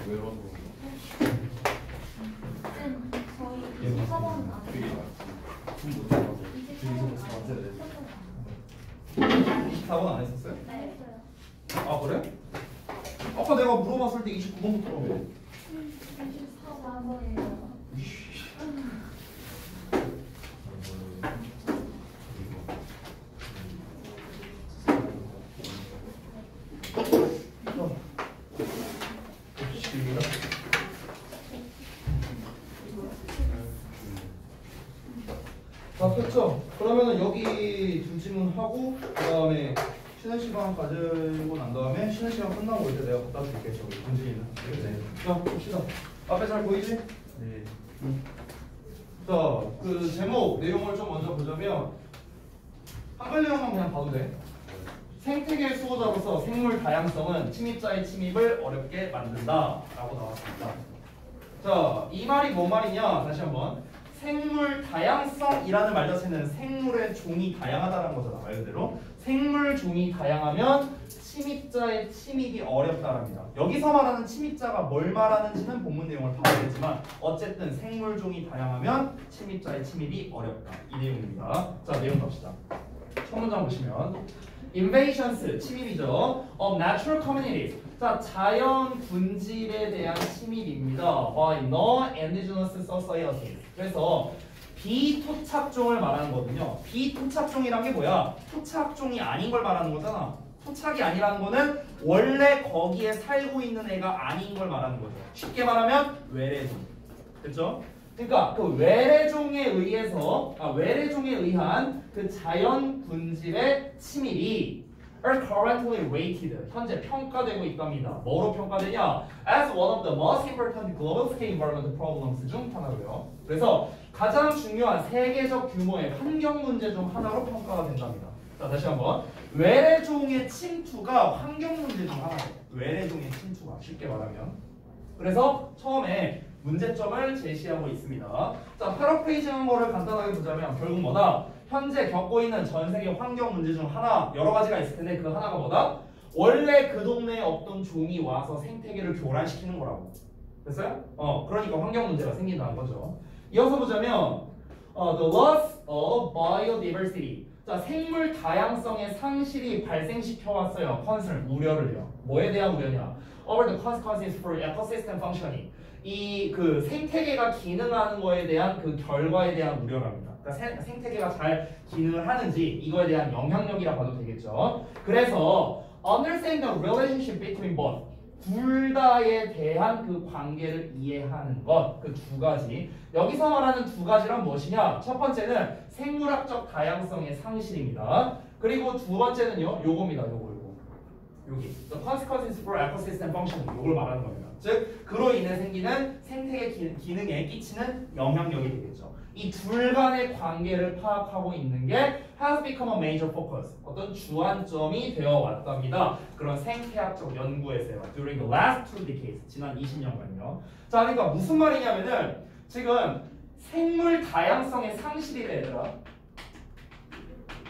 왜 이러는 거? 저희 24번은 안 해요. 24번 안 했었어요? 네. 아 그래? 아까 내가 물어봤을 때 29번부터 왜? 24번이에요. 다 됐죠? 그러면은 여기 두 질문 하고 그 다음에 쉬는 시간 가지고 난 다음에 쉬는 시간 끝나고 이제 내가 갖다 줄게 저기 문진이는. 네. 자 봅시다. 앞에 잘 보이지? 네. 자, 그 제목 내용을 좀 먼저 보자면 한글 내용만 그냥 봐도 돼. 생태계 수호자로서 생물 다양성은 침입자의 침입을 어렵게 만든다 라고 나왔습니다. 자, 이 말이 뭔 말이냐? 다시 한번. 생물 다양성이라는 말 자체는 생물의 종이 다양하다는 거잖아. 말 그대로. 생물 종이 다양하면 침입자의 침입이 어렵다랍니다. 여기서 말하는 침입자가 뭘 말하는지는 본문 내용을 봐야겠지만 어쨌든 생물 종이 다양하면 침입자의 침입이 어렵다. 이 내용입니다. 자, 내용 갑시다. 첫 문장 보시면 invasions 침입이죠. of natural communities. 자, 자연 군집에 대한 침입입니다. by non-indigenous societies. 그래서 비토착종을 말하는 거거든요. 비토착종이란 게 뭐야? 토착종이 아닌 걸 말하는 거잖아. 토착이 아니라는 거는 원래 거기에 살고 있는 애가 아닌 걸 말하는 거죠. 쉽게 말하면 외래종. 됐죠? 그러니까 그 외래종에 의한 그 자연 군집의 침입이 are currently rated. 현재 평가되고 있답니다. 뭐로 평가되냐? As one of the most important global scale environmental problems 중 하나고요. 그래서 가장 중요한 세계적 규모의 환경 문제 중 하나로 평가가 된답니다. 자, 다시 한번. 외래종의 침투가 환경 문제 중 하나예요. 외래종의 침투가 쉽게 말하면. 그래서 처음에 문제점을 제시하고 있습니다. 자, 패러프레이징한 거를 간단하게 보자면 결국 뭐다? 현재 겪고 있는 전 세계 환경 문제 중 하나, 여러 가지가 있을 텐데 그 하나가 뭐다? 원래 그 동네에 없던 종이 와서 생태계를 교란시키는 거라고. 됐어요? 그러니까 환경 문제가 생긴다는 거죠. 이어서 보자면 the loss of biodiversity. 자, 생물 다양성의 상실이 발생시켜 왔어요. concern, 우려를요. 뭐에 대한 우려냐? over the consequences for ecosystem functioning. 이 그 생태계가 기능하는 거에 대한 그 결과에 대한 우려랍니다. 그러니까 생태계가 잘 기능을 하는지 이거에 대한 영향력이라 봐도 되겠죠. 그래서 understand the relationship between both. 둘 다에 대한 그 관계를 이해하는 것. 그 두 가지. 여기서 말하는 두 가지란 무엇이냐? 첫 번째는 생물학적 다양성의 상실입니다. 그리고 두 번째는요. 요겁니다. 요거. 여기. The consequences for ecosystem functioning. 요걸 말하는 겁니다. 즉, 그로 인해 생기는 생태계 기능에 끼치는 영향력이 되겠죠. 이 둘 간의 관계를 파악하고 있는 게 has become a major focus. 어떤 주안점이 되어 왔답니다. 그런 생태학적 연구에서요. During the last 2 decades. 지난 20년간요. 자, 그러니까 무슨 말이냐면은 지금 생물 다양성의 상실이래, 얘들아.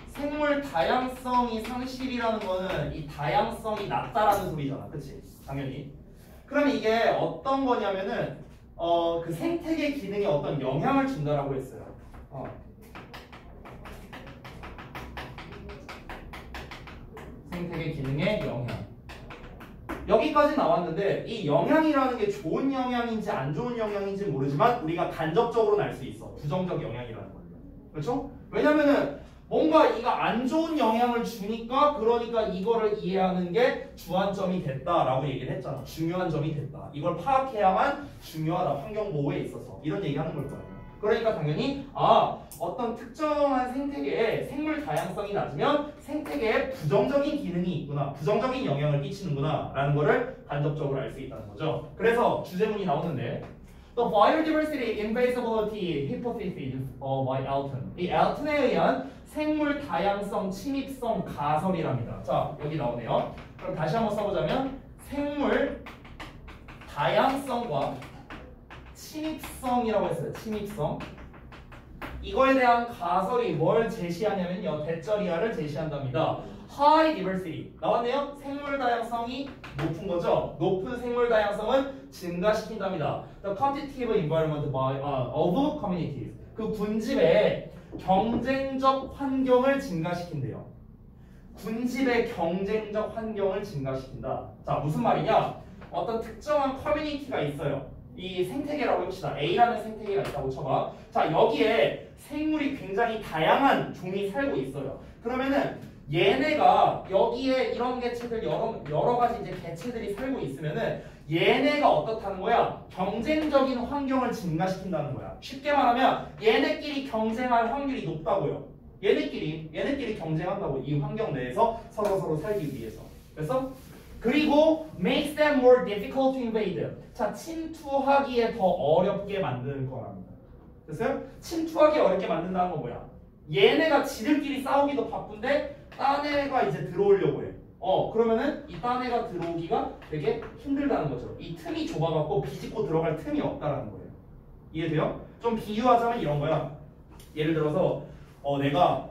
생물 다양성이 상실이라는 거는 이 다양성이 낮다라는 소리잖아. 그치? 당연히. 그러면 이게 어떤 거냐면은 그 생태계 기능에 어떤 영향을 준다라고 했어요. 생태계 기능의 영향. 여기까지 나왔는데 이 영향이라는 게 좋은 영향인지 안 좋은 영향인지 모르지만 우리가 간접적으로는 알 수 있어. 부정적 영향이라는 거예요. 그렇죠? 왜냐면은 뭔가 이가 안 좋은 영향을 주니까 그러니까 이거를 이해하는 게 주안점이 됐다라고 얘기를 했잖아. 중요한 점이 됐다. 이걸 파악해야만 중요하다. 환경보호에 있어서. 이런 얘기하는 걸 거예요. 그러니까 당연히 어떤 특정한 생태계에 생물 다양성이 낮으면 생태계에 부정적인 기능이 있구나. 부정적인 영향을 끼치는구나 라는 거를 간접적으로 알 수 있다는 거죠. 그래서 주제문이 나오는데 The biodiversity invasibility hypothesis by Elton. 이 엘튼에 의한 생물 다양성 침입성 가설이랍니다. 자, 여기 나오네요. 그럼 다시 한번 써보자면 생물 다양성과 침입성이라고 했어요. 침입성. 이거에 대한 가설이 뭘 제시하냐면요. 대절이하를 제시한답니다. High diversity. 나왔네요. 생물 다양성이 높은 거죠. 높은 생물 다양성은 증가시킨답니다. The competitive environment of communities. 그 군집의 경쟁적 환경을 증가시킨대요. 군집의 경쟁적 환경을 증가시킨다. 자, 무슨 말이냐? 어떤 특정한 커뮤니티가 있어요. 이 생태계라고 해봅시다. A라는 생태계가 있다고 쳐봐. 자, 여기에 생물이 굉장히 다양한 종이 살고 있어요. 그러면은 얘네가 여기에 이런 개체들 여러 가지 이제 개체들이 살고 있으면은 얘네가 어떻다는 거야? 경쟁적인 환경을 증가시킨다는 거야. 쉽게 말하면 얘네끼리 경쟁할 확률이 높다고요. 얘네끼리 경쟁한다고, 이 환경 내에서 서로 살기 위해서. 그래서 그리고 makes them more difficult to invade. 자, 침투하기에 더 어렵게 만드는 거랍니다. 됐어요? 침투하기 어렵게 만든다는 건 뭐야? 얘네가 지들끼리 싸우기도 바쁜데 딴 애가 이제 들어오려고 해. 그러면은 이 딴 애가 들어오기가 되게 힘들다는 거죠. 이 틈이 좁아갖고 비집고 들어갈 틈이 없다라는 거예요. 이해돼요? 좀 비유하자면 이런 거야. 예를 들어서 내가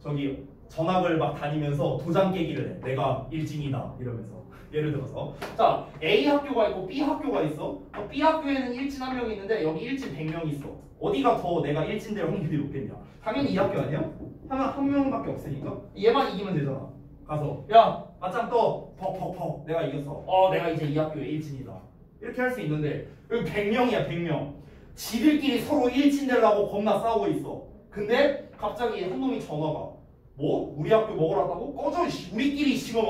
저기 전학을 막 다니면서 도장 깨기를 해. 내가 일진이다 이러면서. 예를 들어서 자, A 학교가 있고 B 학교가 있어. B 학교에는 일진 한 명이 있는데 여기 일진 100명이 있어. 어디가 더 내가 일진 될 확률이 높겠냐? 당연히 이 학교 아니야? 한 명밖에 없으니까 얘만 이기면 되잖아. 가서 야 맞짱 떠 퍽 내가 이겼어. 내가 이제 이 학교의 일진이다. 이렇게 할 수 있는데 여기 100명이야 100명. 지들끼리 서로 일진 되려고 겁나 싸우고 있어. 근데 갑자기 한 놈이 전화가 뭐? 우리 학교 먹으러 왔다고? 꺼져! 우리끼리 지금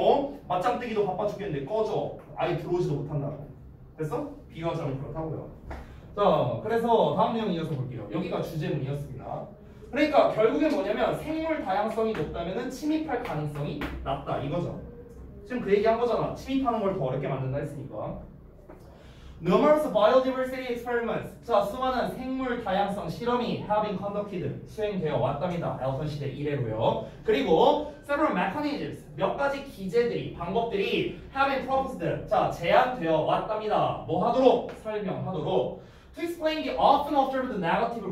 맞짱 뜨기도 바빠 죽겠는데 꺼져! 아예 들어오지도 못한다고. 됐어? 비유하자면 그렇다고요. 자, 그래서 다음 내용 이어서 볼게요. 여기가 주제문이었습니다. 그러니까 결국엔 뭐냐면 생물 다양성이 높다면 침입할 가능성이 낮다 이거죠. 지금 그 얘기한 거잖아. 침입하는 걸 더 어렵게 만든다 했으니까. Numerous biodiversity experiments. 자, 수많은 생물 다양성 실험이 have been conducted. 수행되어 왔답니다. 엘턴 시대 이래로요. 그리고 several mechanisms. 몇 가지 기제들이, 방법들이 have been proposed. 자, 제안되어 왔답니다. 뭐 하도록? 설명하도록. To explain the often observed negative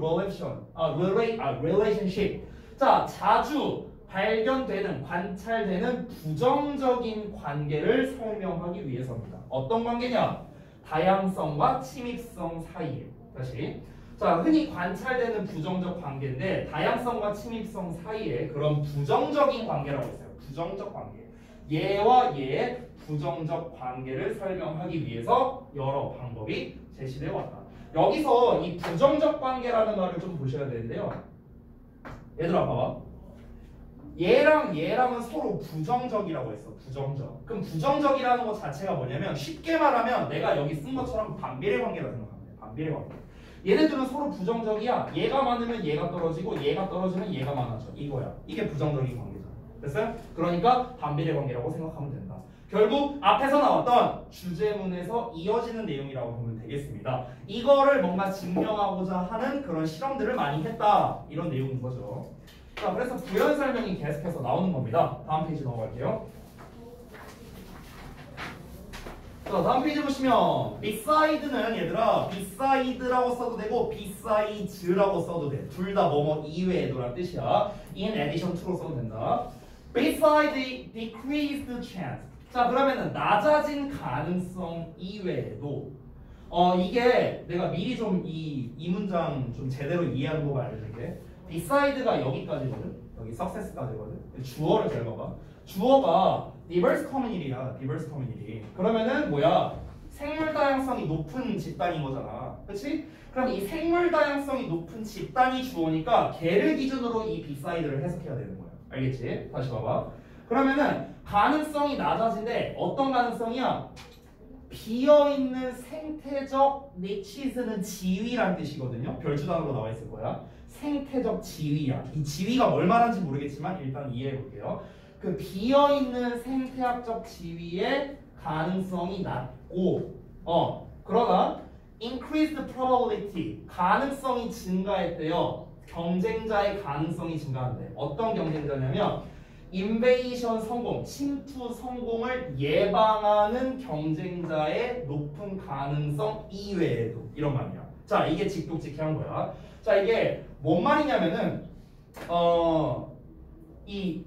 relationship. 자, 자주 발견되는, 관찰되는 부정적인 관계를 설명하기 위해서입니다. 어떤 관계냐? 다양성과 침입성 사이에. 다시. 자, 흔히 관찰되는 부정적 관계인데 다양성과 침입성 사이에 그런 부정적인 관계라고 했어요. 부정적 관계. 얘와 얘의 부정적 관계를 설명하기 위해서 여러 방법이 제시되어 왔다. 여기서 이 부정적 관계라는 말을 좀 보셔야 되는데요. 얘들아 봐봐. 얘랑은 서로 부정적이라고 했어. 부정적. 그럼 부정적이라는 것 자체가 뭐냐면 쉽게 말하면 내가 여기 쓴 것처럼 반비례 관계라 생각하면 돼. 반비례 관계. 얘네들은 서로 부정적이야. 얘가 많으면 얘가 떨어지고 얘가 떨어지면 얘가 많아져. 이거야. 이게 부정적인 관계잖아. 됐어요? 그러니까 반비례 관계라고 생각하면 된다. 결국 앞에서 나왔던 주제문에서 이어지는 내용이라고 보면 되겠습니다. 이거를 뭔가 증명하고자 하는 그런 실험들을 많이 했다. 이런 내용인 거죠. 자, 그래서 부연 설명이 계속해서 나오는 겁니다. 다음 페이지 넘어갈게요. 자, 다음 페이지 보시면 beside는 얘들아 beside라고 써도 되고 beside라고 써도 돼. 둘 다 뭐뭐 이외에도란 뜻이야. in addition to로 써도 된다. beside decreased chance. 자, 그러면은 낮아진 가능성 이외에도 이게 내가 미리 좀 이 문장 좀 제대로 이해하는 거 알려줄게. beside가 여기까지거든. 여기 success까지거든. 주어를 잘 봐봐. 주어가 diverse community야. diverse community. 그러면은 뭐야? 생물 다양성이 높은 집단인 거잖아. 그렇지? 그럼 이 생물 다양성이 높은 집단이 주어니까 걔를 기준으로 이 beside를 해석해야 되는 거야. 알겠지? 다시 봐봐. 그러면은 가능성이 낮아진데 어떤 가능성이야? 비어있는 생태적 niches는 지위란 뜻이거든요. 별주단으로 나와 있을 거야. 생태적 지위야. 이 지위가 뭘 말하는지 모르겠지만 일단 이해해 볼게요. 그 비어있는 생태학적 지위의 가능성이 낮고 그러나 increased probability 가능성이 증가했대요. 경쟁자의 가능성이 증가한대. 어떤 경쟁자냐면 인베이션 성공, 침투 성공을 예방하는 경쟁자의 높은 가능성 이외에도 이런 말이야. 자, 이게 직독직해한 거야. 자, 이게 뭔 말이냐면은 이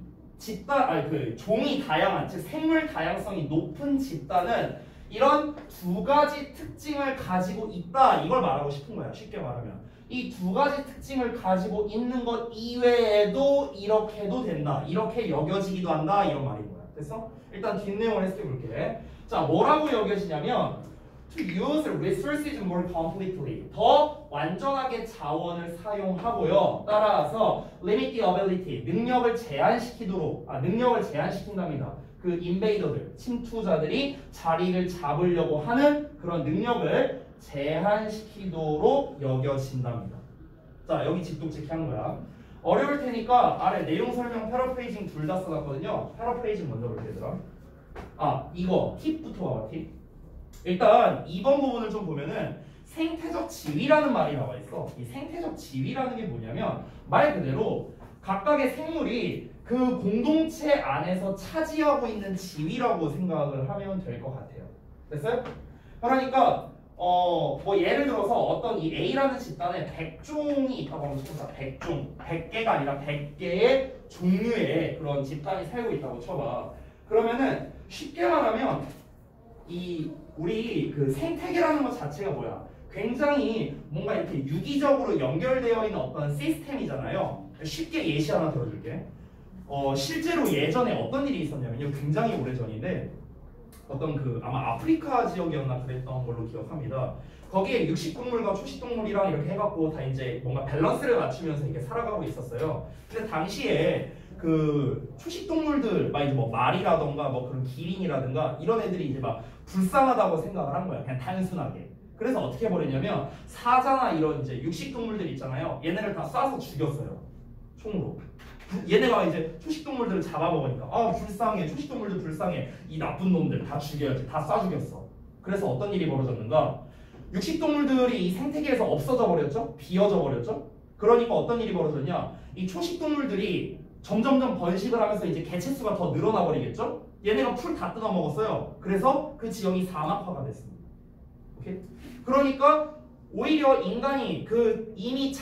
종이 다양한, 즉 생물 다양성이 높은 집단은 이런 두 가지 특징을 가지고 있다. 이걸 말하고 싶은 거야. 쉽게 말하면. 이 두 가지 특징을 가지고 있는 것 이외에도 이렇게 해도 된다. 이렇게 여겨지기도 한다. 이런 말인 거야. 됐어? 일단 뒷내용을 해석해 볼게. 자, 뭐라고 여겨지냐면 to use resources more completely. 더 완전하게 자원을 사용하고요. 따라서 limit the ability. 능력을 제한시킨답니다. 그 인베이더들, 침투자들이 자리를 잡으려고 하는 그런 능력을 제한시키도록 여겨진답니다. 자, 여기 직독직해 한 거야. 어려울 테니까 아래 내용 설명, 패러프레이징 둘 다 써놨거든요. 패러프레이징 먼저 볼게 얘들아. 이거 팁부터 봐봐. 팁. 일단 2번 부분을 좀 보면은 생태적 지위라는 말이 나와 있어. 이 생태적 지위라는 게 뭐냐면 말 그대로 각각의 생물이 그 공동체 안에서 차지하고 있는 지위라고 생각을 하면 될 것 같아요. 됐어요? 그러니까 뭐 예를 들어서 어떤 이 A라는 집단에 100종이 있다고 하면 쳐보자. 100종, 100개가 아니라 100개의 종류의 그런 집단이 살고 있다고 쳐봐. 그러면은 쉽게 말하면 우리 그 생태계라는 것 자체가 뭐야? 굉장히 뭔가 이렇게 유기적으로 연결되어 있는 어떤 시스템이잖아요. 쉽게 예시 하나 들어줄게. 실제로 예전에 어떤 일이 있었냐면요. 굉장히 오래전인데 어떤 아마 아프리카 지역이었나 그랬던 걸로 기억합니다. 거기에 육식동물과 초식동물이랑 이렇게 해갖고 다 이제 뭔가 밸런스를 맞추면서 이렇게 살아가고 있었어요. 근데 당시에 그 초식동물들, 막 이제 뭐 말이라던가 뭐 그런 기린이라든가 이런 애들이 이제 막 불쌍하다고 생각을 한 거야. 그냥 단순하게. 그래서 어떻게 해버렸냐면 사자나 이런 이제 육식동물들 있잖아요. 얘네를 다 쏴서 죽였어요. 총으로. 얘네가 이제 초식동물들을 잡아먹으니까 불쌍해. 초식동물들 불쌍해. 이 나쁜 놈들 다 죽여야지. 다 쏴 죽였어. 그래서 어떤 일이 벌어졌는가? 육식동물들이 이 생태계에서 없어져 버렸죠? 비어져 버렸죠? 그러니까 어떤 일이 벌어졌냐? 이 초식동물들이 점점점 번식을 하면서 이제 개체수가 더 늘어나 버리겠죠? 얘네가 풀 다 뜯어 먹었어요. 그래서 그 지역이 사막화가 됐습니다. 오케이? 그러니까 오히려 인간이 이미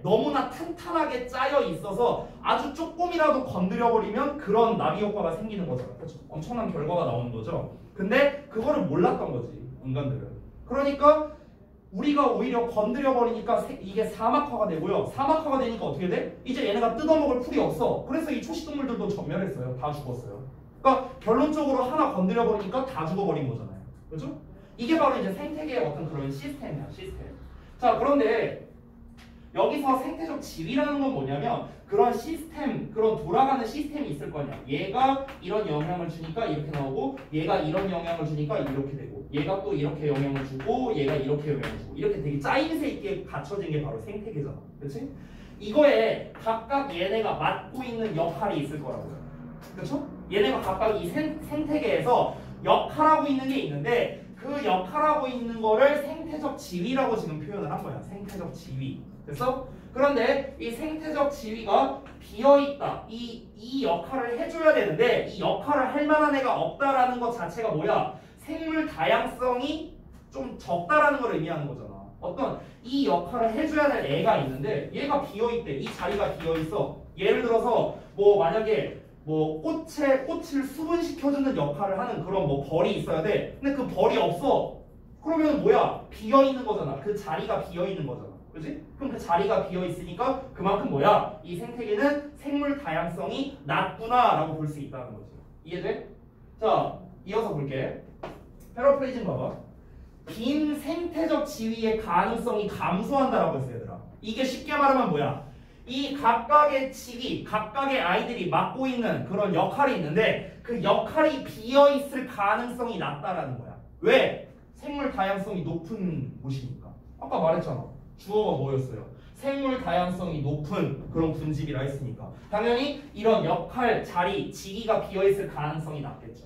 너무나 탄탄하게 짜여 있어서 아주 조금이라도 건드려버리면 그런 나비 효과가 생기는 거잖아. 그렇죠? 엄청난 결과가 나오는 거죠. 근데 그거를 몰랐던 거지, 인간들은. 그러니까 우리가 오히려 건드려버리니까 이게 사막화가 되고요. 사막화가 되니까 어떻게 돼? 이제 얘네가 뜯어먹을 풀이 없어. 그래서 이 초식동물들도 전멸했어요. 다 죽었어요. 그러니까 결론적으로 하나 건드려버리니까 다 죽어버린 거잖아요. 그렇죠? 이게 바로 이제 생태계의 어떤 그런 시스템이야. 시스템. 자, 그런데 여기서 생태적 지위라는 건 뭐냐면 그런 시스템, 그런 돌아가는 시스템이 있을 거냐. 얘가 이런 영향을 주니까 이렇게 나오고, 얘가 이런 영향을 주니까 이렇게 되고, 얘가 또 이렇게 영향을 주고, 얘가 이렇게 영향을 주고, 이렇게 되게 짜임새 있게 갖춰진 게 바로 생태계잖아. 그렇지? 이거에 각각 얘네가 맡고 있는 역할이 있을 거라고요. 그렇죠? 얘네가 각각 이 생태계에서 역할하고 있는 게 있는데 그 역할하고 있는 거를 생태적 지위라고 지금 표현을 한 거야. 생태적 지위. 그래서 그런데 이 생태적 지위가 비어있다. 이 역할을 해줘야 되는데 이 역할을 할 만한 애가 없다라는 것 자체가 뭐야? 생물 다양성이 좀 적다라는 걸 의미하는 거잖아. 어떤 이 역할을 해줘야 될 애가 있는데 얘가 비어있대. 이 자리가 비어있어. 예를 들어서 뭐 만약에 뭐 꽃을 수분시켜주는 역할을 하는 그런 뭐 벌이 있어야 돼. 근데 그 벌이 없어. 그러면 뭐야? 비어있는 거잖아. 그 자리가 비어있는 거잖아. 그지? 그럼 그 자리가 비어있으니까 그만큼 뭐야? 이 생태계는 생물 다양성이 낮구나 라고 볼 수 있다는 거지. 이해돼? 자, 이어서 볼게. 패러프레이징 봐봐. 빈 생태적 지위의 가능성이 감소한다라고 했어 얘들아. 이게 쉽게 말하면 뭐야? 이 각각의 직위, 각각의 아이들이 맡고 있는 그런 역할이 있는데 그 역할이 비어있을 가능성이 낮다라는 거야. 왜? 생물 다양성이 높은 곳이니까. 아까 말했잖아. 주어가 뭐였어요? 생물 다양성이 높은 그런 군집이라 했으니까 당연히 이런 역할, 자리, 직위가 비어있을 가능성이 낮겠죠.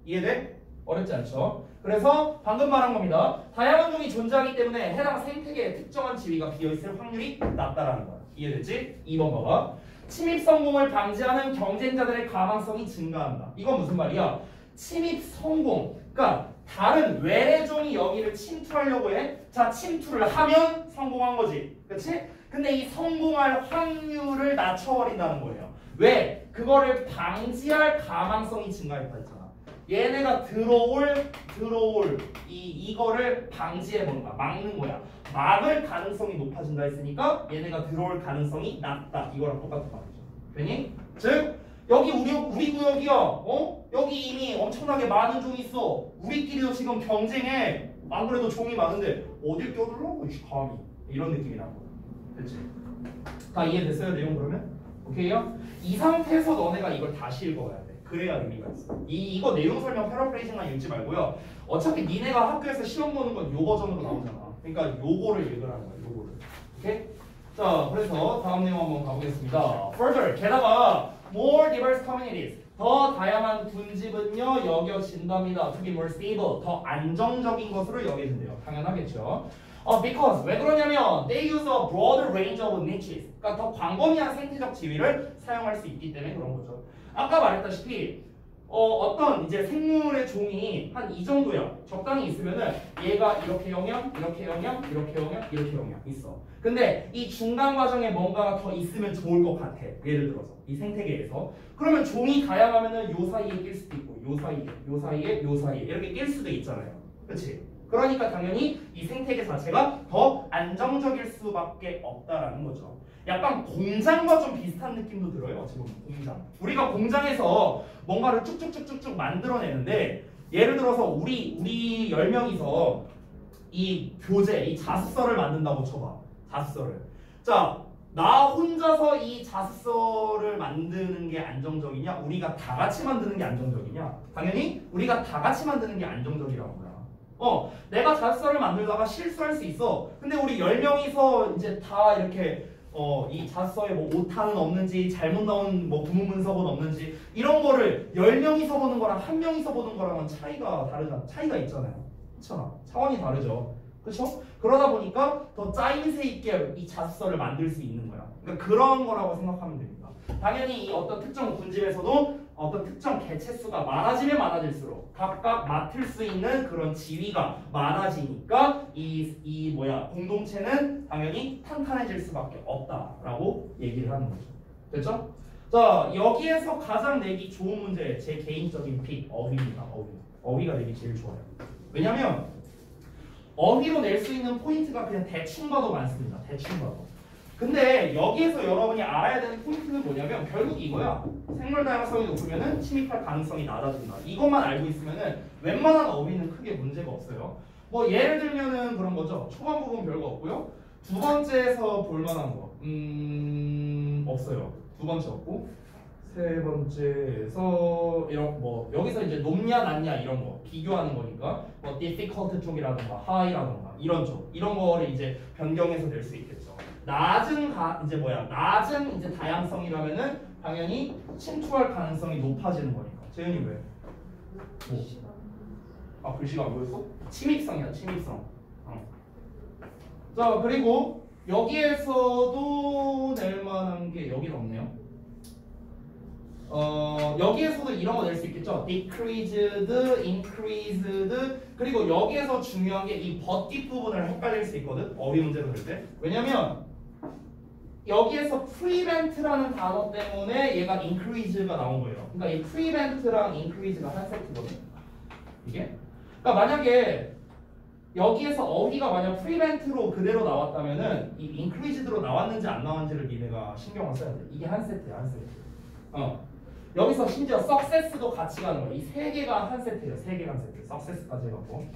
이해돼? 어렵지 않죠? 그래서 방금 말한 겁니다. 다양한 종이 존재하기 때문에 해당 생태계에 특정한 지위가 비어있을 확률이 낮다라는 거야. 이해됐지? 2번 봐봐. 침입 성공을 방지하는 경쟁자들의 가망성이 증가한다. 이건 무슨 말이야? 침입 성공. 그러니까 다른 외래종이 여기를 침투하려고 해. 자, 침투를 하면 성공한 거지. 그렇지? 근데 이 성공할 확률을 낮춰버린다는 거예요. 왜? 그거를 방지할 가망성이 증가했다 했잖아. 얘네가 들어올 이거를 방지해 뭔가 막는 거야. 막을 가능성이 높아진다 했으니까 얘네가 들어올 가능성이 낮다. 이거랑 똑같은 말이죠. 되니? 즉 여기 우리 구역이야. 여기 이미 엄청나게 많은 종이 있어. 우리끼리도 지금 경쟁해. 안 그래도 종이 많은데 어딜 껴들라고 감히. 이런 느낌이 나고. 됐지? 다 이해됐어요? 내용 그러면? 오케이요? 이 상태에서 너네가 이걸 다시 읽어봐야 돼. 그래야 의미가 있어. 이거 내용 설명 패러프레이징만 읽지 말고요. 어차피 니네가 학교에서 시험 보는 건 요 버전으로 나오잖아. 그러니까 요거를 읽으라는 거야. 요거를. 오케이? 자, 그래서 다음 내용 한번 가보겠습니다. Further, 게다가 more diverse communities, 더 다양한 군집은요 여겨진답니다. To be more stable, 더 안정적인 것으로 여겨진대요. 당연하겠죠. Because 왜 그러냐면 they use a broader range of niches. 그러니까 더 광범위한 생태적 지위를 사용할 수 있기 때문에 그런 거죠. 아까 말했다시피 어떤 이제 생물의 종이 한 이 정도야. 적당히 있으면은 얘가 이렇게 영향, 이렇게 영향, 이렇게 영향, 이렇게 영향 있어. 근데 이 중간 과정에 뭔가가 더 있으면 좋을 것 같아. 예를 들어서 이 생태계에서. 그러면 종이 다양하면은 요 사이에 낄 수도 있고, 요 사이에, 요 사이에, 요 사이에 이렇게 낄 수도 있잖아요. 그렇지? 그러니까 당연히 이 생태계 자체가 더 안정적일 수밖에 없다라는 거죠. 약간 공장과 좀 비슷한 느낌도 들어요. 지금 공장. 우리가 공장에서 뭔가를 쭉쭉쭉쭉쭉 만들어내는데 예를 들어서 우리 10명이서 이 교재, 이 자습서를 만든다고 쳐봐. 자습서를. 자, 나 혼자서 이 자습서를 만드는 게 안정적이냐? 우리가 다 같이 만드는 게 안정적이냐? 당연히 우리가 다 같이 만드는 게 안정적이라는 거야. 내가 자습서를 만들다가 실수할 수 있어. 근데 우리 10명이서 이제 다 이렇게 이 자습서에 뭐 오타는 없는지 잘못 나온 뭐 구문 문서본 없는지 이런 거를 10명이서 보는 거랑 1명이서 보는 거랑은 차이가 있잖아요. 그렇잖아. 차원이 다르죠. 그렇죠? 그러다 보니까 더 짜임새 있게 이 자습서를 만들 수 있는 거야. 그러니까 그런 거라고 생각하면 됩니다. 당연히 이 어떤 특정 군집에서도 어떤 특정 개체수가 많아지면 많아질수록 각각 맡을 수 있는 그런 지위가 많아지니까 이 공동체는 당연히 탄탄해질 수밖에 없다라고 얘기를 하는 거죠. 됐죠? 자, 여기에서 가장 내기 좋은 문제, 제 개인적인 픽 어휘입니다. 어휘가 내기 제일 좋아요. 왜냐면 어휘로 낼 수 있는 포인트가 그냥 대충 봐도 많습니다. 대충 봐도. 근데 여기에서 여러분이 알아야 되는 포인트는 뭐냐면 결국 이거야. 생물 다양성이 높으면 침입할 가능성이 낮아진다. 이것만 알고 있으면 웬만한 어휘는 크게 문제가 없어요. 뭐 예를 들면은 그런 거죠. 초반 부분 별거 없고요. 두 번째에서 볼만한 거 없어요. 두 번째 없고 세 번째에서 이런 뭐 여기서 이제 높냐 낮냐 이런 거 비교하는 거니까 뭐 difficult 쪽이라든가 high라든가 이런 쪽 이런 거를 이제 변경해서 낼 수 있겠죠. 낮은 다양성이라면은 당연히 침투할 가능성이 높아지는 거니까. 재현이 왜? 뭐? 아 글씨가 안 보였어? 침입성이야 침입성. 자 그리고 여기에서도 낼 만한 게 여기는 없네요. 여기에서도 이런 거 낼 수 있겠죠. decreased, increased 그리고 여기에서 중요한 게 이 but 뒷부분을 헷갈릴 수 있거든. 어휘 문제로 될 때. 왜냐면 여기에서 prevent라는 단어 때문에 얘가 increase가 나온 거예요. 그러니까 이 prevent랑 increase가 한 세트거든. 이게. 그러니까 만약에 여기에서 어휘가 만약 prevent로 그대로 나왔다면은 이 increased로 나왔는지 안 나왔는지를 니네가 신경을 써야 돼. 이게 한 세트야, 한 세트. 여기서 심지어 success도 같이 가는 거야. 이 세 개가 한 세트예요. 세 개가 한 세트. success까지 해갖고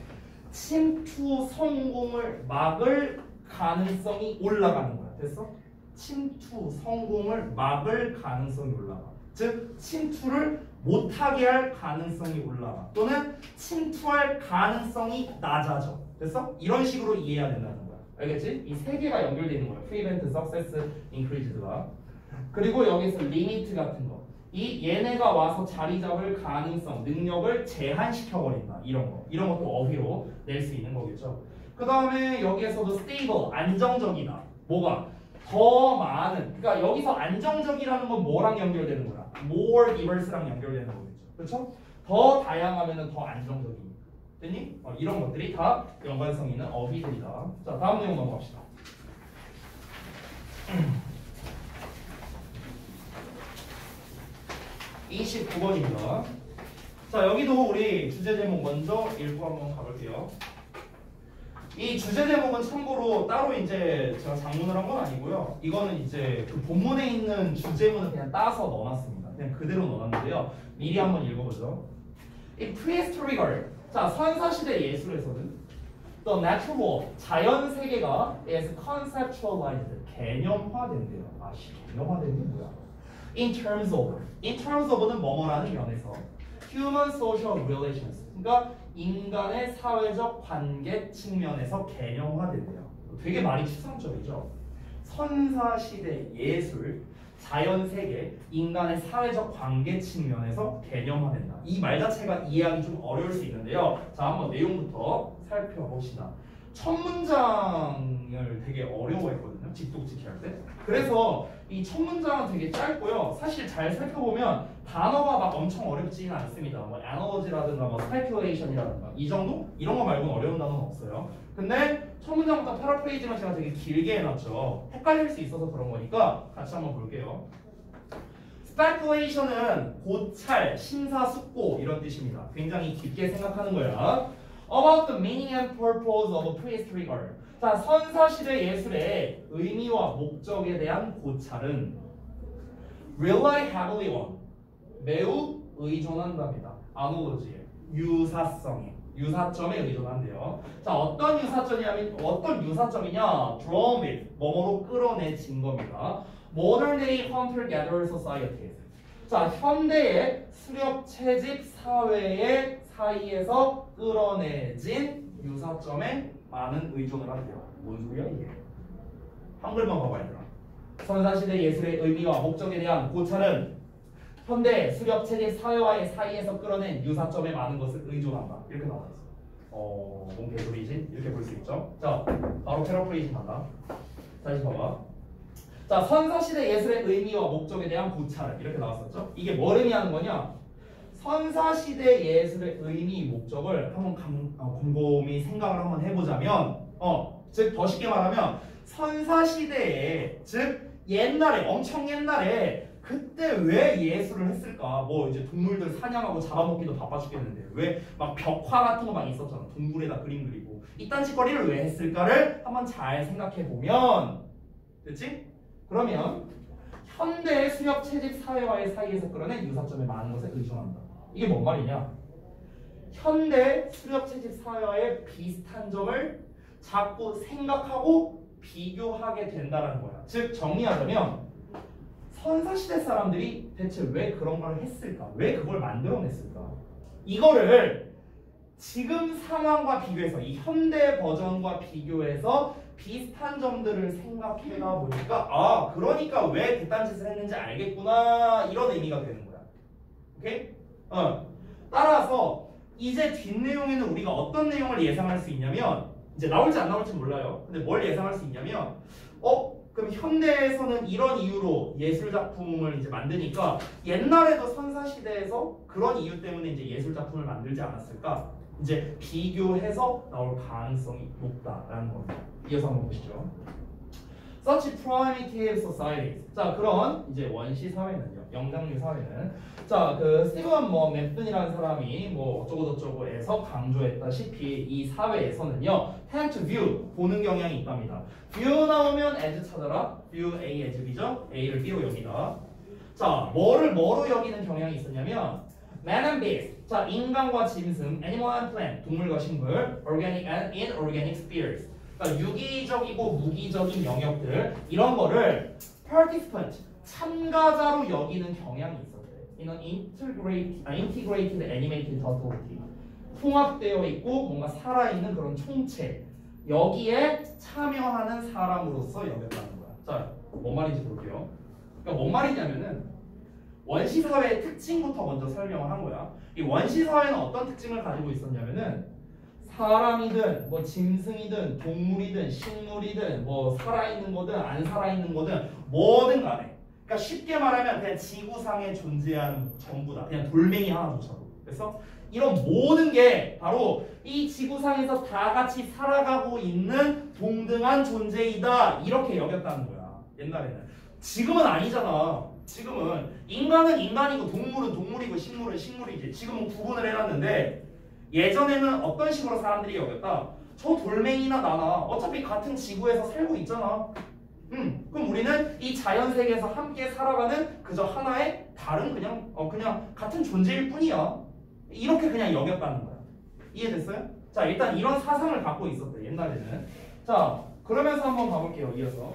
침투 성공을 막을 가능성이 올라가는 거야. 됐어? 침투 성공을 막을 가능성이 올라가. 즉 침투를 못하게 할 가능성이 올라가. 또는 침투할 가능성이 낮아져. 됐어? 이런 식으로 이해해야 된다는 거야. 알겠지? 이 세 개가 연결되어 있는 거야. prevent, success, increased가. 그리고 여기서 리미트 같은 거. 얘네가 와서 자리 잡을 가능성, 능력을 제한시켜 버린다. 이런 거. 이런 것도 어휘로 낼 수 있는 거겠죠. 그 다음에 여기에서도 stable, 안정적이다. 뭐가? 더 많은. 그러니까 여기서 안정적이라는 건 뭐랑 연결되는 거야? more diverse랑 연결되는 거겠죠. 그렇죠? 더 다양하면 더 안정적이니. 됐니? 이런 것들이 다 연관성 있는 어휘들이다. 자, 다음 내용 넘어갑시다. 29번입니다. 자, 여기도 우리 주제 제목 먼저 읽고 한번 가볼게요. 이 주제 제목은 참고로 따로 이제 제가 작문을 한 건 아니고요. 이거는 이제 그 본문에 있는 주제문을 그냥 따서 넣어놨습니다. 그냥 그대로 넣어놨는데요. 미리 한번 읽어보죠. 이 prehistorical, 자, 선사시대 예술에서는 the natural world, 자연 세계가 is conceptualized, 개념화된대요. 아씨, 개념화되는 게 뭐야? In terms of는 뭐뭐라는 면에서 human social relations, 그러니까 인간의 사회적 관계 측면에서 개념화된대요. 되게 말이 추상적이죠. 선사시대 예술, 자연세계, 인간의 사회적 관계 측면에서 개념화된다. 이 말 자체가 이해하기 좀 어려울 수 있는데요. 자, 한번 내용부터 살펴봅시다. 첫 문장을 되게 어려워했거든요. 직독직해 할 때. 그래서 이 첫 문장은 되게 짧고요. 사실 잘 살펴보면 단어가 막 엄청 어렵지는 않습니다. 뭐 analogy라든가 뭐 speculation이라든가 이 정도? 이런 거 말고는 어려운 단어는 없어요. 근데 첫 문장부터 패러프레이징을 제가 되게 길게 해놨죠. 헷갈릴 수 있어서 그런 거니까 같이 한번 볼게요. speculation은 고찰, 심사숙고 이런 뜻입니다. 굉장히 깊게 생각하는 거야. About the meaning and purpose of prehistoric art. 자, 선사시대 예술의 의미와 목적에 대한 고찰은 rely heavily on, 매우 의존한답니다. analogy에, 유사성에, 유사점에 의존한대요. 자, 어떤 유사점이냐? drawn with, 뭐뭐로 끌어내진 겁니다. Modern day hunter-gatherer societies. 자, 현대의 수렵 채집 사회의 사이에서 끌어내진 유사점에 많은 의존을 한대요. 뭔 소리야 이게? 한글만 봐봐 얘들아. 선사시대 예술의 의미와 목적에 대한 고찰은 현대 수렵 채집 사회와의 사이에서 끌어낸 유사점에 많은 것을 의존한다. 이렇게 나와 있어. 뭔 개소리지? 이렇게 볼 수 있죠. 자, 바로 패러프레이징 한다. 다시 봐봐. 자, 선사시대 예술의 의미와 목적에 대한 고찰은 이렇게 나왔었죠. 이게 뭘 의미하는 거냐? 선사시대 예술의 의미, 목적을 한번 곰곰이 생각을 한번 해보자면 즉 더 쉽게 말하면 선사시대에, 즉 옛날에, 엄청 옛날에 그때 왜 예술을 했을까? 뭐 이제 동물들 사냥하고 잡아먹기도 바빠 죽겠는데 왜 막 벽화 같은 거 많이 있었잖아. 동굴에다 그림 그리고 이딴 짓거리를 왜 했을까를 한번 잘 생각해보면 됐지? 그러면 현대의 수렵 채집 사회와의 사이에서 끌어낸 유사점에 많은 것에 의존한다. 이게 뭔 말이냐? 현대 수렵 채집 사회와의 비슷한 점을 자꾸 생각하고 비교하게 된다는 거야. 즉 정리하자면 선사시대 사람들이 대체 왜 그런 걸 했을까? 왜 그걸 만들어냈을까? 이거를 지금 상황과 비교해서, 이 현대 버전과 비교해서 비슷한 점들을 생각해가 보니까 그러니까 왜 그딴 짓을 했는지 알겠구나, 이런 의미가 되는 거야. 오케이? 따라서 이제 뒷내용에는 우리가 어떤 내용을 예상할 수 있냐면, 이제 나올지 안 나올지 몰라요. 근데 뭘 예상할 수 있냐면 그럼 현대에서는 이런 이유로 예술 작품을 이제 만드니까 옛날에도 선사시대에서 그런 이유 때문에 이제 예술 작품을 만들지 않았을까? 이제 비교해서 나올 가능성이 높다라는 겁니다. 이어서 한번 보시죠. Such primitive societies. 자, 그런 이제 원시 사회는요, 영장류 사회는, 자, 그 스티븐 맵슨이라는 사람이 어쩌고저쩌고에서 강조했다시피 이 사회에서는요, tend to view, 보는 경향이 있답니다. view 나오면 as 찾아라. view A as B죠. A를 B로 여기다. 자, 뭐로 여기는 경향이 있었냐면 man and beast. 자, 인간과 짐승, animal and plant, 동물과 식물, organic and inorganic spheres. 그러니까 유기적이고 무기적인 영역들, 이런 거를 participant, 참가자로 여기는 경향이 있었대. In an integrated animated totality. 통합되어 있고 뭔가 살아있는 그런 총체, 여기에 참여하는 사람으로서 여겼다는 거야. 자, 뭔 말인지 볼게요. 그러니까 뭔 말이냐면은 원시사회의 특징부터 먼저 설명을 한 거야. 이 원시사회는 어떤 특징을 가지고 있었냐면은 사람이든 짐승이든 동물이든 식물이든 살아있는 거든 안 살아있는 거든 뭐든 간에, 그러니까 쉽게 말하면 그냥 지구상에 존재하는 전부다. 그냥 돌멩이 하나조차도. 그래서 이런 모든 게 바로 이 지구상에서 다 같이 살아가고 있는 동등한 존재이다, 이렇게 여겼다는 거야. 옛날에는. 지금은 아니잖아. 지금은 인간은 인간이고 동물은 동물이고 식물은 식물이지. 지금은 구분을 해놨는데 예전에는 어떤 식으로 사람들이 여겼다. 저 돌멩이나 나나 어차피 같은 지구에서 살고 있잖아. 그럼 우리는 이 자연 세계에서 함께 살아가는 그저 하나의 다른 그냥 같은 존재일 뿐이야. 이렇게 그냥 여겼다는 거야. 이해됐어요? 자, 일단 이런 사상을 갖고 있었대 옛날에는. 자, 그러면서 한번 가볼게요. 이어서.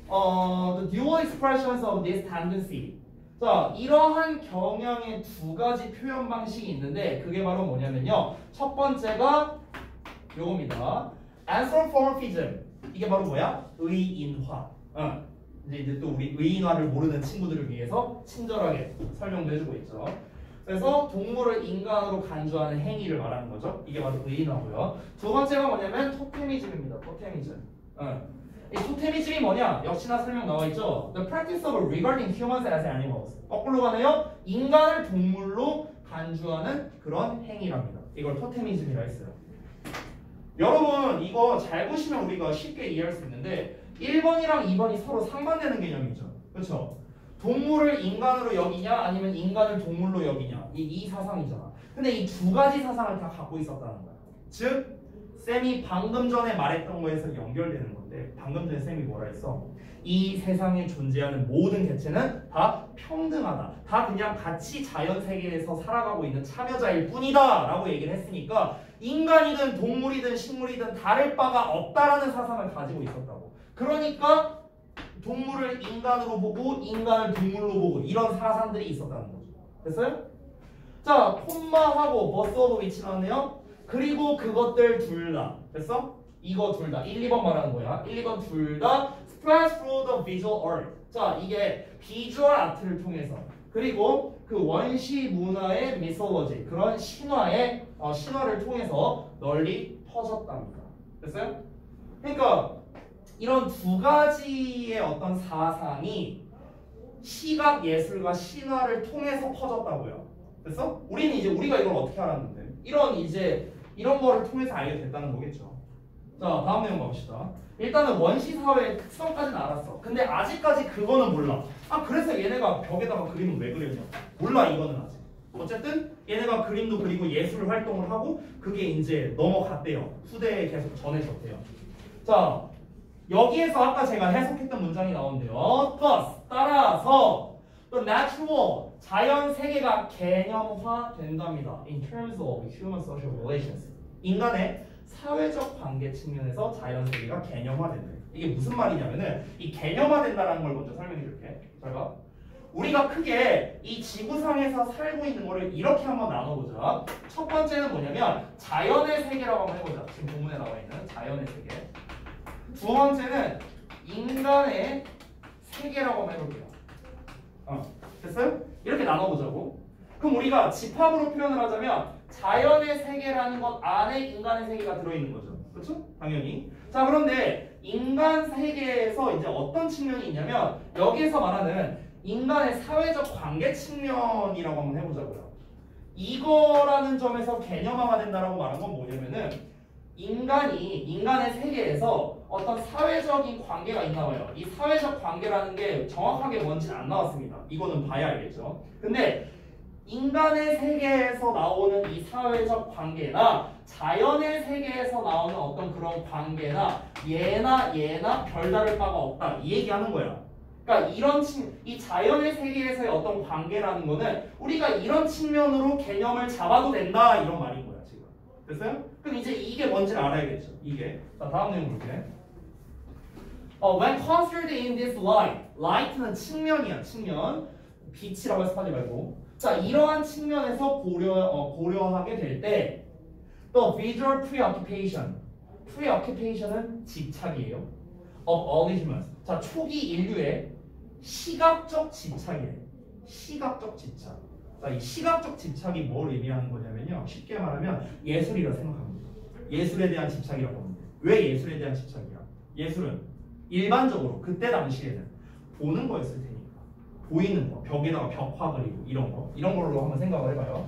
The dual expressions of this tendency. 자, 이러한 경향의 두 가지 표현 방식이 있는데 그게 바로 뭐냐면요. 첫 번째가 요겁니다. anthropomorphism. 이게 바로 뭐야? 의인화. 이제 또 우리 의인화를 모르는 친구들을 위해서 친절하게 설명도 해주고 있죠. 그래서 동물을 인간으로 간주하는 행위를 말하는 거죠. 이게 바로 의인화고요. 두 번째가 뭐냐면 토테미즘입니다. 토테미즘. 이 토테미즘이 뭐냐? 역시나 설명 나와 있죠. The practice of regarding humans as animals. 거꾸로 가네요. 인간을 동물로 간주하는 그런 행위랍니다. 이걸 토테미즘이라 했어요. 여러분 이거 잘 보시면 우리가 쉽게 이해할 수 있는데 1번이랑 2번이 서로 상반되는 개념이죠. 그렇죠? 동물을 인간으로 여기냐 아니면 인간을 동물로 여기냐 이 사상이잖아. 근데 이 두 가지 사상을 다 갖고 있었다는 거야. 즉 쌤이 방금 전에 말했던 거에서 연결되는 건데 방금 전에 쌤이 뭐라 했어? 이 세상에 존재하는 모든 개체는 다 평등하다. 다 그냥 같이 자연 세계에서 살아가고 있는 참여자일 뿐이다 라고 얘기를 했으니까 인간이든 동물이든 식물이든 다를 바가 없다라는 사상을 가지고 있었다고. 그러니까 동물을 인간으로 보고 인간을 동물로 보고 이런 사상들이 있었다는 거죠. 됐어요? 자, 콤마하고 버스오브 위치 나왔네요. 그리고 그것들 둘 다. 됐어? 이거 둘 다. 1, 2번 말하는 거야. 1, 2번 둘 다 spread through the visual art. 자, 이게 비주얼 아트를 통해서 그리고 그 원시 문화의 mythology 그런 신화를 통해서 널리 퍼졌답니다. 됐어요? 그러니까 이런 두 가지의 어떤 사상이 시각 예술과 신화를 통해서 퍼졌다고요. 됐어? 우리는 이제 우리가 이걸 어떻게 알았는데? 이런 거를 통해서 알게 됐다는 거겠죠. 자, 다음 내용 가봅시다. 일단은 원시 사회의 특성까지는 알았어. 근데 아직까지 그거는 몰라. 그래서 얘네가 벽에다가 그림을 왜 그렸냐? 몰라 이거는 아직. 어쨌든 얘네가 그림도 그리고 예술 활동을 하고 그게 이제 넘어갔대요. 후대에 계속 전해졌대요. 자, 여기에서 아까 제가 해석했던 문장이 나온대요. Thus, 따라서 the natural, 자연 세계가 개념화된답니다. In terms of human social relations. 인간의 사회적 관계 측면에서 자연 세계가 개념화된다. 이게 무슨 말이냐면은 이 개념화된다라는 걸 먼저 설명해 줄게. 잘 봐. 우리가 크게 이 지구상에서 살고 있는 거를 이렇게 한번 나눠보자. 첫 번째는 뭐냐면 자연의 세계라고 한번 해보자. 지금 본문에 나와 있는 자연의 세계. 두 번째는 인간의 세계라고 한번 해볼게요. 됐어요? 이렇게 나눠보자고. 그럼 우리가 집합으로 표현을 하자면 자연의 세계라는 것 안에 인간의 세계가 들어있는 거죠. 그렇죠? 당연히. 자, 그런데 인간 세계에서 이제 어떤 측면이 있냐면 여기에서 말하는 인간의 사회적 관계 측면이라고 한번 해보자고요. 이거라는 점에서 개념화가 된다라고 말한 건 뭐냐면은 인간의 세계에서 어떤 사회적인 관계가 있나 봐요. 이 사회적 관계라는 게 정확하게 뭔지는 안 나왔습니다. 이거는 봐야 알겠죠. 근데 인간의 세계에서 나오는 이 사회적 관계나 자연의 세계에서 나오는 어떤 그런 관계나 얘나 별다를 바가 없다. 이 얘기하는 거야. 그러니까 이 자연의 세계에서의 어떤 관계라는 거는 우리가 이런 측면으로 개념을 잡아도 된다 이런 말인 거야 지금. 됐어요? 그럼 이제 이게 뭔지를 알아야겠죠. 이게. 자, 다음 내용 볼게. When considered in this light, light는 측면이야. 측면. 빛이라고 해서 하지 말고. 자, 이러한 측면에서 고려하게 될 때 The visual preoccupation은 집착이에요. Of all humans. 자, 초기 인류의 시각적 집착이에요. 시각적 집착. 자, 이 시각적 집착이 뭘 의미하는 거냐면요. 쉽게 말하면 예술이라 생각합니다. 예술에 대한 집착이라고 합니다. 왜 예술에 대한 집착이야? 예술은 일반적으로 그때 당시에는 보는 거였을 테니까. 보이는 거, 벽에다가 벽화 그리고 이런 걸로 한번 생각을 해봐요.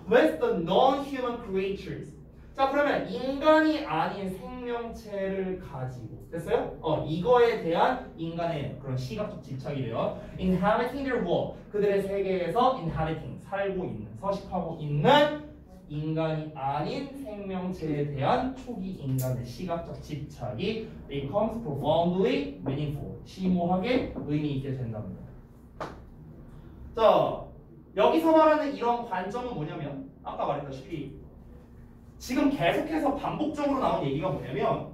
With the non-human creatures. 자, 그러면 인간이 아닌 생명체를 가지고 됐어요? 이거에 대한 인간의 그런 시각적 집착이래요. Inhabiting their world. 그들의 세계에서 inhabiting, 살고 있는, 서식하고 있는 인간이 아닌 생명체에 대한 초기 인간의 시각적 집착이 becomes profoundly meaningful. 심오하게 의미 있게 된답니다. 자, 여기서 말하는 이런 관점은 뭐냐면 아까 말했다시피 지금 계속해서 반복적으로 나온 얘기가 뭐냐면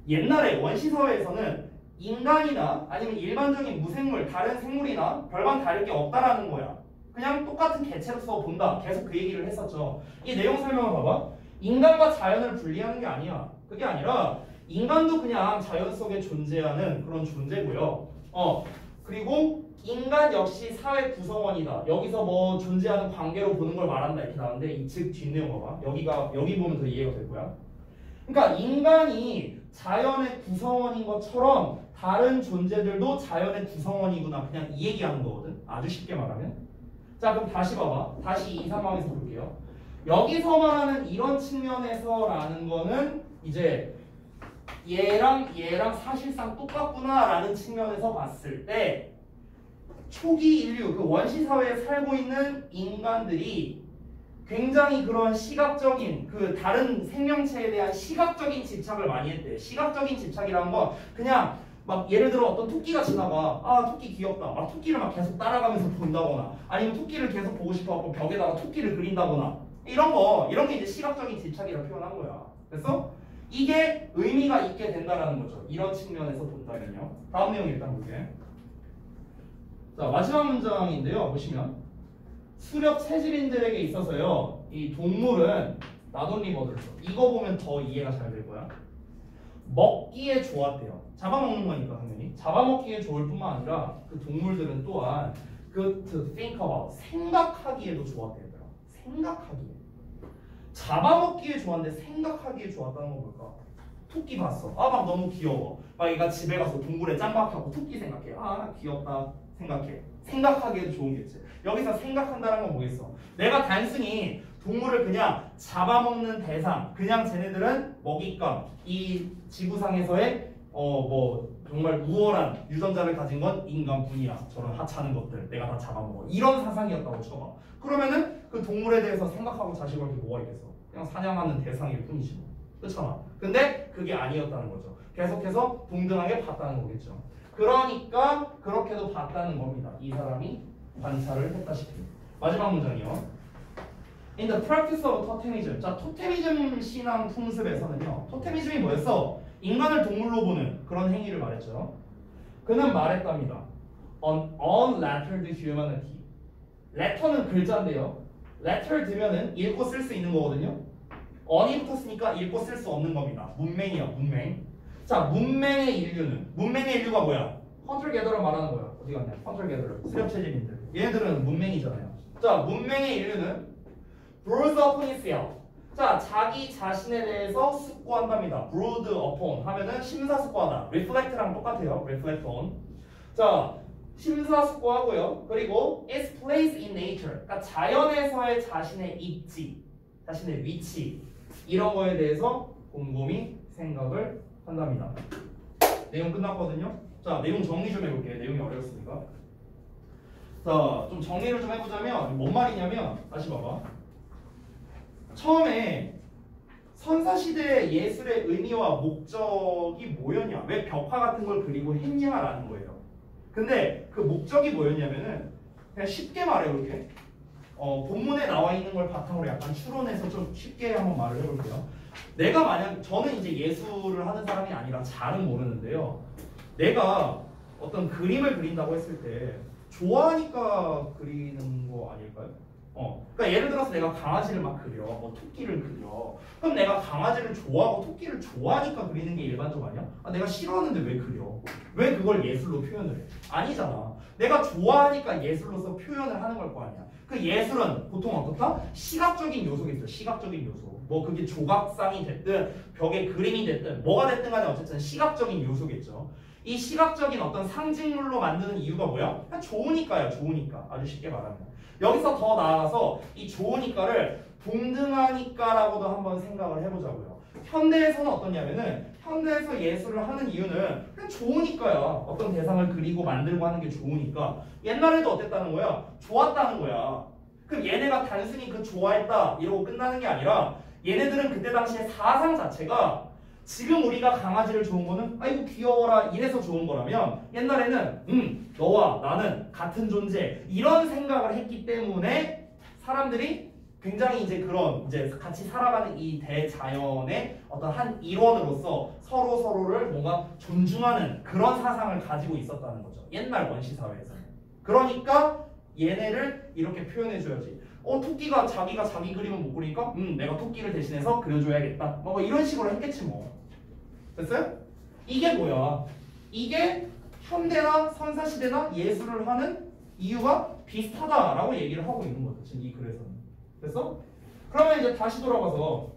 옛날에 원시사회에서는 인간이나 아니면 일반적인 무생물, 다른 생물이나 별반 다를 게 없다라는 거야. 그냥 똑같은 개체로서 본다. 계속 그 얘기를 했었죠. 이 내용 설명을 봐봐. 인간과 자연을 분리하는 게 아니야. 그게 아니라 인간도 그냥 자연 속에 존재하는 그런 존재고요. 그리고 인간 역시 사회 구성원이다. 여기서 뭐 존재하는 관계로 보는 걸 말한다 이렇게 나오는데 이 즉 뒷내용 봐봐. 여기 보면 더 이해가 될 거야. 그러니까 인간이 자연의 구성원인 것처럼 다른 존재들도 자연의 구성원이구나. 그냥 이 얘기하는 거거든. 아주 쉽게 말하면. 자, 그럼 다시 봐봐. 다시 이 상황에서 볼게요. 여기서 말하는 이런 측면에서라는 거는 이제 얘랑 사실상 똑같구나라는 측면에서 봤을 때 초기 인류, 그 원시 사회에 살고 있는 인간들이 굉장히 그런 시각적인 그 다른 생명체에 대한 시각적인 집착을 많이 했대. 시각적인 집착이라는 건 그냥 막 예를 들어 어떤 토끼가 지나가. 아, 토끼 귀엽다. 막 토끼를 막 계속 따라가면서 본다거나 아니면 토끼를 계속 보고 싶어갖고 벽에다가 토끼를 그린다거나 이런 게 이제 시각적인 집착이라고 표현한 거야. 그래서 이게 의미가 있게 된다라는 거죠. 이런 측면에서 본다면요. 다음 내용 일단 볼게. 자, 마지막 문장인데요. 보시면 수렵 체질인들에게 있어서요. 이 동물은 나돈리버들죠. 이거 보면 더 이해가 잘 될 거야. 먹기에 좋았대요. 잡아먹는 거니까 당연히. 잡아먹기에 좋을 뿐만 아니라 그 동물들은 또한 good to think about, 생각하기에도 좋았대요. 생각하기에. 잡아먹기에 좋았는데 생각하기에 좋았다는 건 뭘까? 토끼 봤어. 아, 막 너무 귀여워. 막 얘가 집에 가서 동굴에 짱 박혀갖고 토끼 생각해. 아, 귀엽다. 생각해. 생각하기에도 좋은 게지. 여기서 생각한다는 건 뭐겠어? 내가 단순히 동물을 그냥 잡아먹는 대상, 그냥 쟤네들은 먹잇감, 이 지구상에서의 뭐 정말 우월한 유전자를 가진 건 인간뿐이야. 저런 하찮은 것들 내가 다 잡아먹어. 이런 사상이었다고 쳐봐. 그러면은 그 동물에 대해서 생각하고 자식을 게 뭐가 있겠어? 그냥 사냥하는 대상일 뿐이지 뭐. 그렇잖아. 근데 그게 아니었다는 거죠. 계속해서 동등하게 봤다는 거겠죠. 그러니까 그렇게도 봤다는 겁니다. 이 사람이 관찰을 했다시피. 마지막 문장이요. In the practice of totemism. 자, 토테미즘 신앙 풍습에서는요. 토테미즘이 뭐였어? 인간을 동물로 보는 그런 행위를 말했죠. 그는 말했답니다. An unlettered humanity. letter는 글자인데요. letter 들면은 읽고 쓸 수 있는 거거든요. on이 붙었으니까 읽고 쓸 수 없는 겁니다. 문맹이야, 문맹. 자, 문맹의 인류가 뭐야? 헌터 게더러 말하는 거야. 어디 갔냐? 헌터 게더러. 수렵 체질인들. 얘네들은 문맹이잖아요. 자, 문맹의 인류는 brood upon itself. 자, 자기 자신에 대해서 숙고한답니다. brood upon 하면은 심사숙고하다. reflect랑 똑같아요. reflect on. 자, 심사숙고하고요. 그리고 its place in nature. 그러니까 자연에서의 자신의 입지, 자신의 위치 이런 거에 대해서 곰곰이 생각을 한답니다. 내용 끝났거든요. 자, 내용 정리 좀 해볼게요. 내용이 어려웠으니까. 자, 좀 정리를 좀 해보자면 뭔 말이냐면 다시 봐봐. 처음에 선사시대의 예술의 의미와 목적이 뭐였냐, 왜 벽화 같은 걸 그리고 했냐라는 거예요. 근데 그 목적이 뭐였냐면은 그냥 쉽게 말해볼게. 본문에 나와 있는 걸 바탕으로 약간 추론해서 좀 쉽게 한번 말을 해볼게요. 내가 만약 저는 이제 예술을 하는 사람이 아니라 잘은 모르는데요. 내가 어떤 그림을 그린다고 했을 때 좋아하니까 그리는 거 아닐까요? 그러니까 예를 들어서 내가 강아지를 막 그려, 뭐 토끼를 그려. 그럼 내가 강아지를 좋아하고 토끼를 좋아하니까 그리는 게 일반적 아니야? 아, 내가 싫어하는데 왜 그려? 왜 그걸 예술로 표현을 해? 아니잖아. 내가 좋아하니까 예술로서 표현을 하는 걸 거 아니야. 그 예술은 보통 어떻다? 시각적인 요소겠죠. 시각적인 요소. 뭐 그게 조각상이 됐든 벽에 그림이 됐든 뭐가 됐든 간에 어쨌든 시각적인 요소겠죠. 이 시각적인 어떤 상징물로 만드는 이유가 뭐야? 그냥 좋으니까요. 좋으니까. 아주 쉽게 말하면. 여기서 더 나아가서 이 좋으니까를 동등하니까라고도 한번 생각을 해보자고요. 현대에서는 어떠냐면은 현대에서 예술을 하는 이유는 그냥 좋으니까요. 어떤 대상을 그리고 만들고 하는 게 좋으니까. 옛날에도 어땠다는 거야? 좋았다는 거야. 그럼 얘네가 단순히 그 좋아했다 이러고 끝나는 게 아니라 얘네들은 그때 당시에 사상 자체가 지금 우리가 강아지를 좋은 거는 아이고 귀여워라 이래서 좋은 거라면 옛날에는 너와 나는 같은 존재 이런 생각을 했기 때문에 사람들이 굉장히 이제 그런 이제 같이 살아가는 이 대자연의 어떤 한 일원으로서 서로를 뭔가 존중하는 그런 사상을 가지고 있었다는 거죠. 옛날 원시 사회에서는. 그러니까 얘네를 이렇게 표현해 줘야지. 토끼가 자기가 자기 그림을 못 그리니까 내가 토끼를 대신해서 그려줘야겠다. 뭐 이런 식으로 했겠지 뭐. 됐어요? 이게 뭐야? 이게 현대나 선사시대나 예술을 하는 이유가 비슷하다라고 얘기를 하고 있는 거죠. 지금 이 글에서는. 됐어? 그러면 이제 다시 돌아가서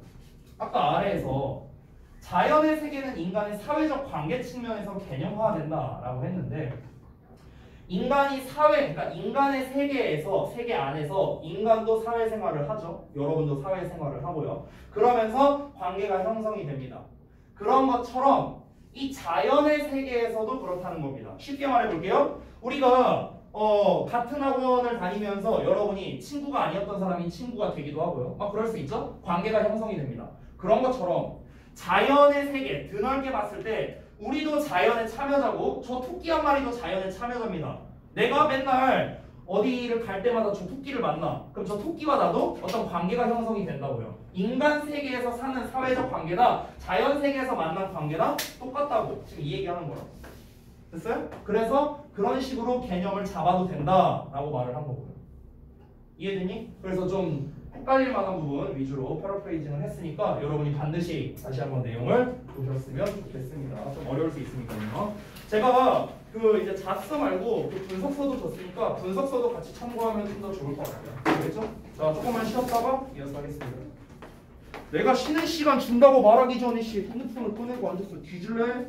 아까 아래에서 자연의 세계는 인간의 사회적 관계 측면에서 개념화된다라고 했는데 인간이 그러니까 인간의 세계에서 세계 안에서 인간도 사회생활을 하죠. 여러분도 사회생활을 하고요. 그러면서 관계가 형성이 됩니다. 그런 것처럼 이 자연의 세계에서도 그렇다는 겁니다. 쉽게 말해볼게요. 우리가 같은 학원을 다니면서 여러분이 친구가 아니었던 사람이 친구가 되기도 하고요. 그럴 수 있죠. 관계가 형성이 됩니다. 그런 것처럼 자연의 세계 드넓게 봤을 때 우리도 자연의 참여자고 저 토끼 한 마리도 자연의 참여자입니다. 내가 맨날 어디를 갈 때마다 저 토끼를 만나. 그럼 저 토끼와 나도 어떤 관계가 형성이 된다고요. 인간 세계에서 사는 사회적 관계나 자연 세계에서 만난 관계나 똑같다고 지금 이 얘기하는 거라고. 됐어요? 그래서 그런 식으로 개념을 잡아도 된다라고 말을 한 거고요. 이해되니? 그래서 좀 헷갈릴 만한 부분 위주로 패러프레이징을 했으니까 여러분이 반드시 다시 한번 내용을 보셨으면 좋겠습니다. 좀 어려울 수 있으니까요. 제가 이제 자습서 말고 분석서도 줬으니까 분석서도 같이 참고하면 좀 더 좋을 것 같아요. 알겠죠? 자, 조금만 쉬었다가 이어서 하겠습니다. 내가 쉬는 시간 준다고 말하기 전에 핸드폰을 꺼내고 앉았어. 뒤질래?